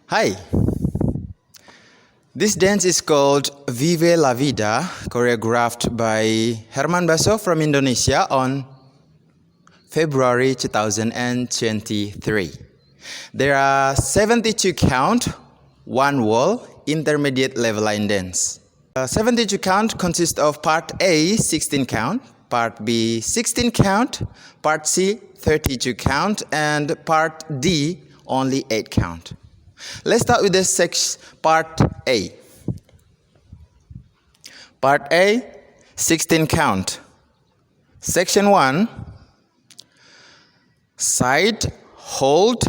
Hi. This dance is called Vive La Vida, choreographed by Herman Baso from Indonesia on February 2023. There are 72 count, one wall, intermediate level line dance. 72 count consists of part A, 16 count, part B, 16 count, part C, 32 count, and part D, only 8 count. Let's start with the part A. Part A, 16 count. Section 1, side, hold,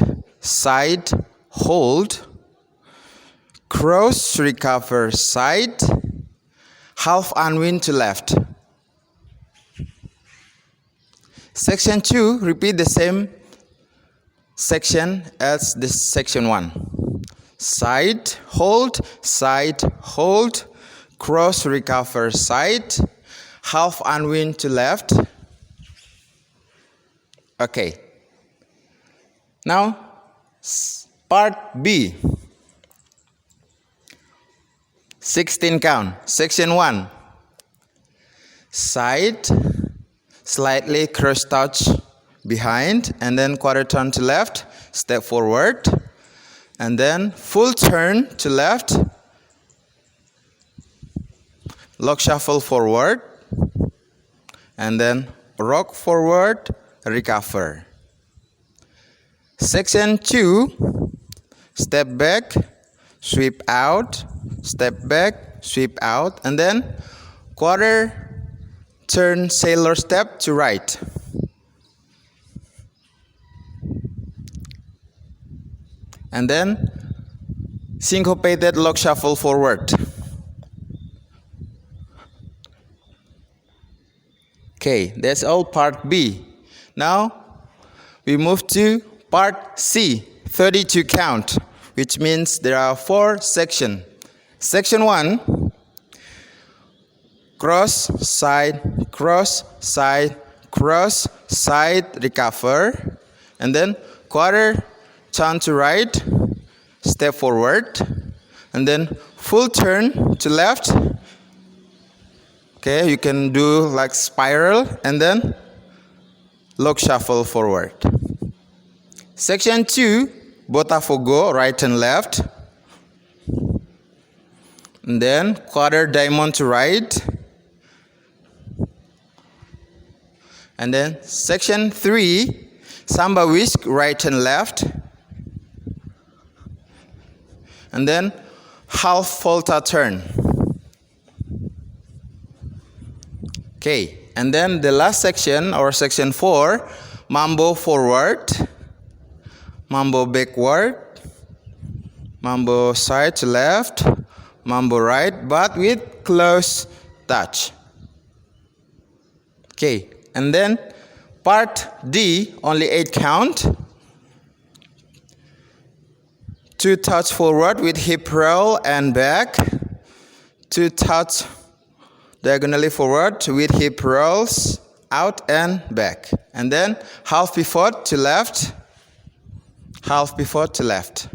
cross, recover, side, half unwind to left. Section 2, repeat the same section as this section 1. Side, hold, cross, recover, side, half unwind to left. Okay. Now, part B. 16 count. Section 1. Side, slightly cross touch behind, and then quarter turn to left, step forward, and then full turn to left, lock shuffle forward, and then rock forward, recover. Section 2, step back, sweep out, step back, sweep out, and then quarter turn sailor step to right. And then syncopated lock shuffle forward. Okay, that's all part B. Now we move to part C, 32 count, which means there are 4 sections. Section 1, cross, side, recover, and then quarter turn to right, step forward, and then full turn to left. Okay, you can do like spiral, and then lock shuffle forward. Section 2, Botafogo, right and left, and then quarter diamond to right, and then section 3, Samba whisk, right and left, and then half volta turn. Okay, and then the last section, or section 4, mambo forward, mambo backward, mambo side to left, mambo right, but with close touch. Okay, and then part D, only 8 count. 2 touch forward with hip roll and back. 2 touch diagonally forward with hip rolls out and back. And then half pivot to left, half pivot to left.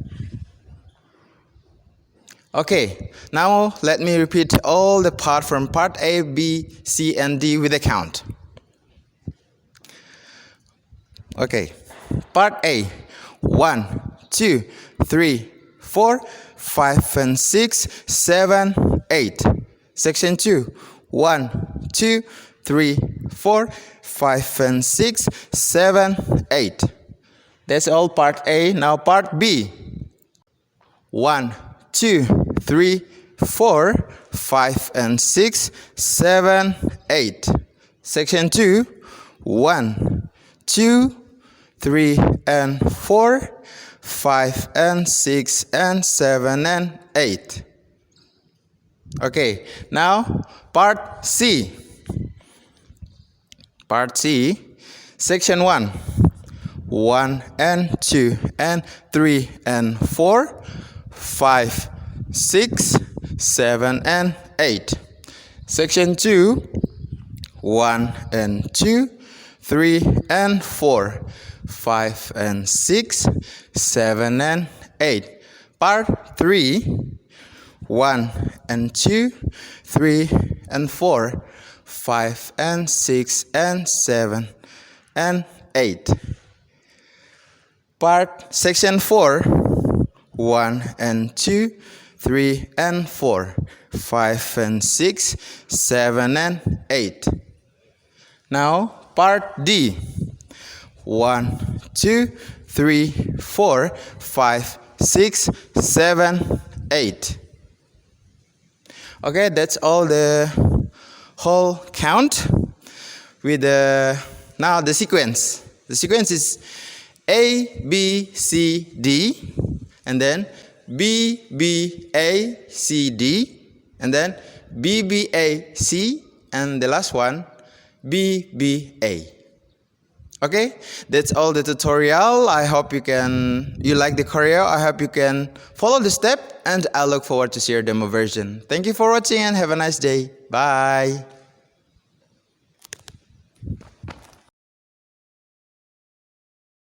Okay, now let me repeat all the part from part A, B, C, and D with a count. Okay, part A, 1, 2, 3, 4, 5, and 6, 7, 8. Section 2, 1, 2, 3, 4, 5, and 6, 7, 8. That's all part A. Now part B. 1, 2, 3, 4, 5, and 6, 7, 8. Section 2, 1, 2, 3, and 4, 5, and 6, and 7, and 8. Okay, now part C. Part C, section 1. 1 and 2 and 3 and 4, 5, 6, 7, and 8. Section 2, 1 and 2, 3 and 4, 5 and 6, 7 and 8. Part 3, 1 and 2, 3 and 4, 5 and 6 and 7 and 8. Section 4, 1 and 2, 3 and 4, 5 and 6, 7 and 8. Now part D, 1, 2, 3, 4, 5, 6, 7, 8. Okay, that's all the whole count with now the sequence. The sequence is A, B, C, D, and then B, B, A, C, D, and then B, B, A, C, and the last one, B, B, A. Okay, that's all the tutorial. I hope you like the choreo. I hope you can follow the step, and I look forward to see your demo version. Thank you for watching and have a nice day. Bye.